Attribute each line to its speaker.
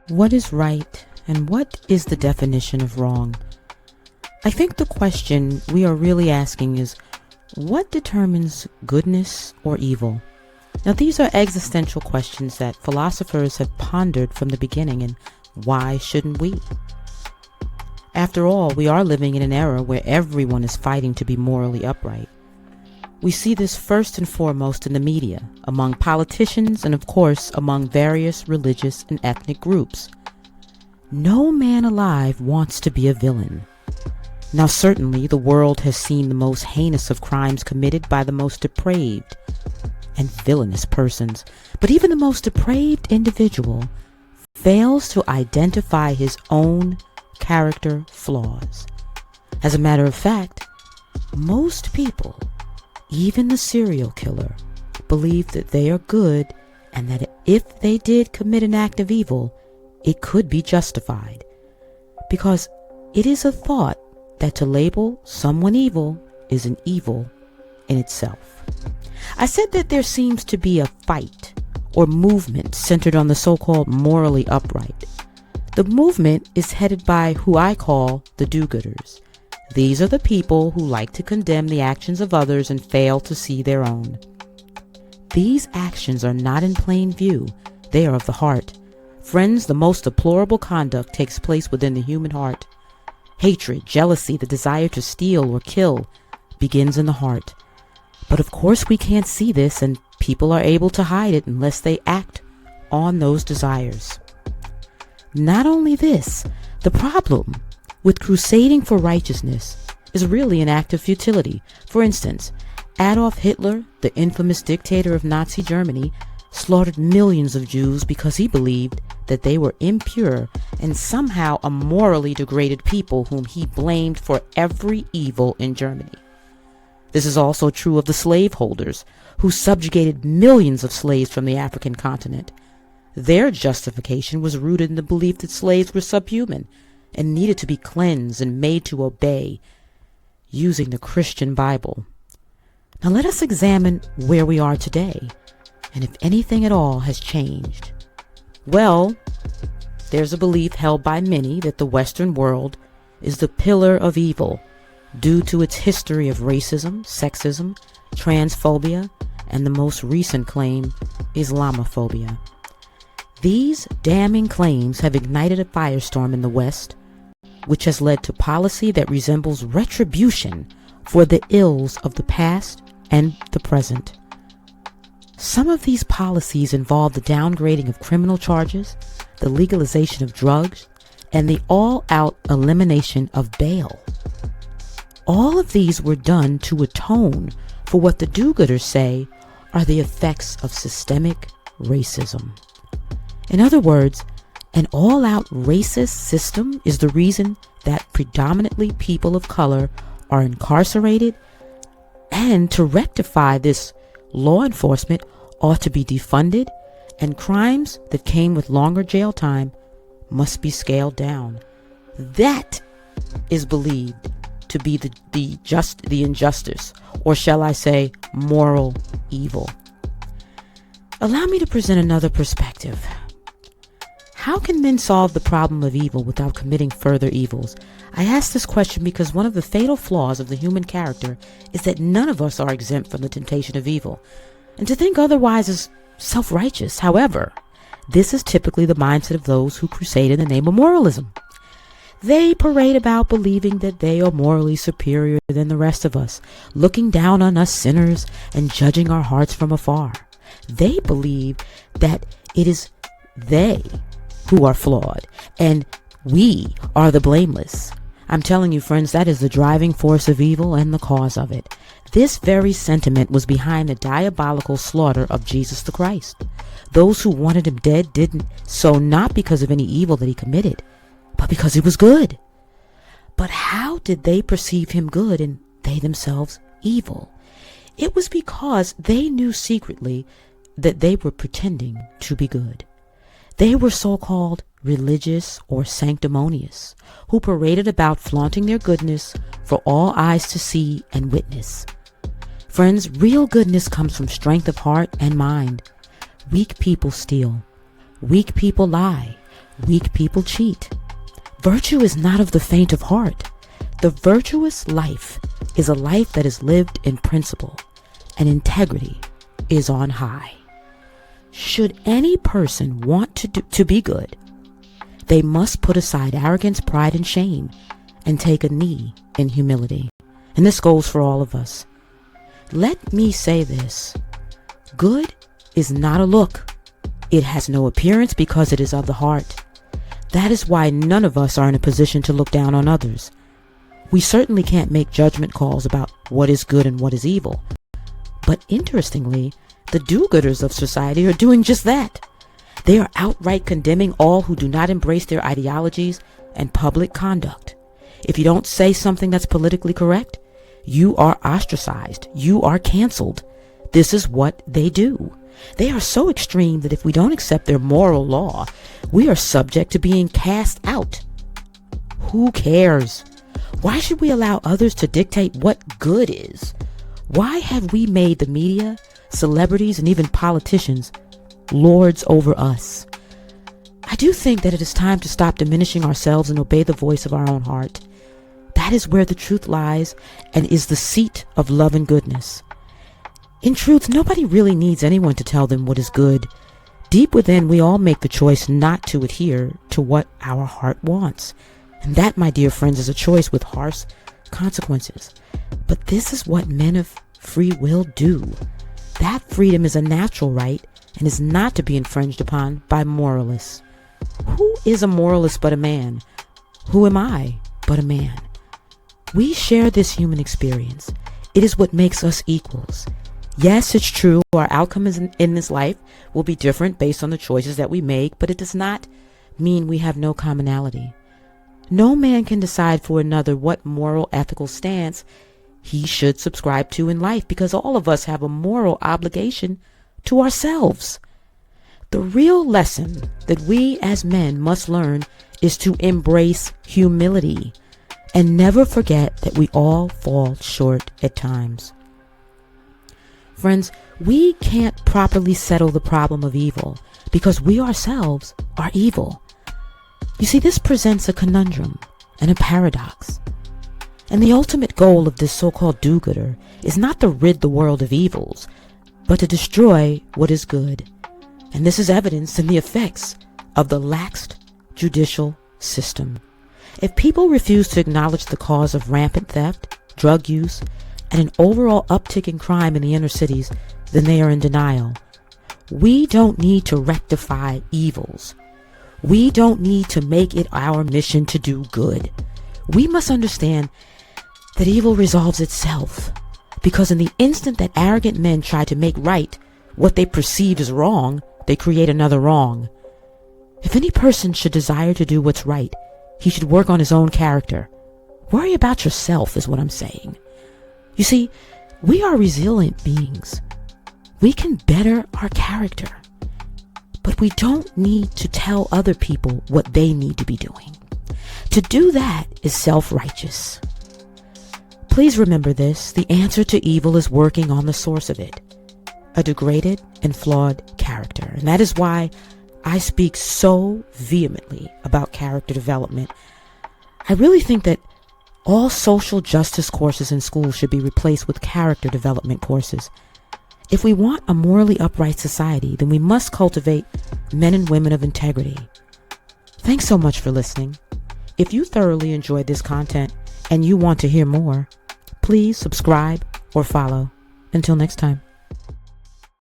Speaker 1: What is right and what is the definition of wrong? I think the question we are really asking is, what determines goodness or evil? Now, these are existential questions that philosophers have pondered from the beginning, and why shouldn't we? After all, we are living in an era where everyone is fighting to be morally upright. We see this first and foremost in the media, among politicians, and of course among various religious and ethnic groups. No man alive wants to be a villain. Now certainly the world has seen the most heinous of crimes committed by the most depraved and villainous persons, but even the most depraved individual fails to identify his own character flaws. As a matter of fact, most people, even the serial killer, believe that they are good and that if they did commit an act of evil, it could be justified. Because it is a thought that to label someone evil is an evil in itself. I said that there seems to be a fight or movement centered on the so-called morally upright. The movement is headed by who I call the do-gooders. These are the people who like to condemn the actions of others and fail to see their own. These actions are not in plain view. They are of the heart. Friends, the most deplorable conduct takes place within the human heart. Hatred, jealousy, the desire to steal or kill begins in the heart. But of course we can't see this, and people are able to hide it unless they act on those desires. Not only this, the problem with crusading for righteousness is really an act of futility. For instance, Adolf Hitler, the infamous dictator of Nazi Germany, slaughtered millions of Jews because he believed that they were impure and somehow a morally degraded people whom he blamed for every evil in Germany. This is also true of the slaveholders who subjugated millions of slaves from the African continent. Their justification was rooted in the belief that slaves were subhuman and needed to be cleansed and made to obey, using the Christian Bible. Now let us examine where we are today, and if anything at all has changed. Well, there's a belief held by many that the Western world is the pillar of evil due to its history of racism, sexism, transphobia, and the most recent claim, Islamophobia. These damning claims have ignited a firestorm in the West, which has led to policy that resembles retribution for the ills of the past and the present. Some of these policies involve the downgrading of criminal charges, the legalization of drugs, and the all-out elimination of bail. All of these were done to atone for what the do-gooders say are the effects of systemic racism. In other words, an all-out racist system is the reason that predominantly people of color are incarcerated, and to rectify this, law enforcement ought to be defunded, and crimes that came with longer jail time must be scaled down. That is believed to be the injustice, or shall I say, moral evil. Allow me to present another perspective. How can men solve the problem of evil without committing further evils? I ask this question because one of the fatal flaws of the human character is that none of us are exempt from the temptation of evil, and to think otherwise is self-righteous. However, this is typically the mindset of those who crusade in the name of moralism. They parade about believing that they are morally superior than the rest of us, looking down on us sinners and judging our hearts from afar. They believe that it is they who are flawed, and we are the blameless. I'm telling you, friends, that is the driving force of evil and the cause of it. This very sentiment was behind the diabolical slaughter of Jesus the Christ. Those who wanted him dead didn't so not because of any evil that he committed, but because he was good. But how did they perceive him good and they themselves evil? It was because they knew secretly that they were pretending to be good. They were so-called religious or sanctimonious, who paraded about flaunting their goodness for all eyes to see and witness. Friends, real goodness comes from strength of heart and mind. Weak people steal. Weak people lie. Weak people cheat. Virtue is not of the faint of heart. The virtuous life is a life that is lived in principle, and integrity is on high. Should any person want to be good, they must put aside arrogance, pride, and shame, and take a knee in humility. And this goes for all of us. Let me say this. Good is not a look. It has no appearance because it is of the heart. That is why none of us are in a position to look down on others. We certainly can't make judgment calls about what is good and what is evil. But interestingly, the do-gooders of society are doing just that. They are outright condemning all who do not embrace their ideologies and public conduct. If you don't say something that's politically correct, you are ostracized. You are canceled. This is what they do. They are so extreme that if we don't accept their moral law, we are subject to being cast out. Who cares? Why should we allow others to dictate what good is? Why have we made the media, celebrities, and even politicians lords over us? I do think that it is time to stop diminishing ourselves and obey the voice of our own heart. That is where the truth lies and is the seat of love and goodness. In truth, nobody really needs anyone to tell them what is good. Deep within, we all make the choice not to adhere to what our heart wants. And that, my dear friends, is a choice with harsh consequences. But this is what men of free will do. That freedom is a natural right and is not to be infringed upon by moralists. Who is a moralist but a man? Who am I but a man? We share this human experience. It is what makes us equals. Yes, it's true, our outcome in this life will be different based on the choices that we make, but it does not mean we have no commonality. No man can decide for another what moral, ethical stance he should subscribe to in life, because all of us have a moral obligation to ourselves. The real lesson that we as men must learn is to embrace humility and never forget that we all fall short at times. Friends, we can't properly settle the problem of evil because we ourselves are evil. You see, this presents a conundrum and a paradox. And the ultimate goal of this so-called do-gooder is not to rid the world of evils, but to destroy what is good. And this is evidenced in the effects of the laxed judicial system. If people refuse to acknowledge the cause of rampant theft, drug use, and an overall uptick in crime in the inner cities, then they are in denial. We don't need to rectify evils. We don't need to make it our mission to do good. We must understand that evil resolves itself, because in the instant that arrogant men try to make right what they perceive as wrong, they create another wrong. If any person should desire to do what's right, he should work on his own character. Worry about yourself is what I'm saying. You see, we are resilient beings. We can better our character, but we don't need to tell other people what they need to be doing. To do that is self-righteous. Please remember this: the answer to evil is working on the source of it, a degraded and flawed character. And that is why I speak so vehemently about character development. I really think that all social justice courses in schools should be replaced with character development courses. If we want a morally upright society, then we must cultivate men and women of integrity. Thanks so much for listening. If you thoroughly enjoyed this content and you want to hear more, please subscribe or follow. Until next time.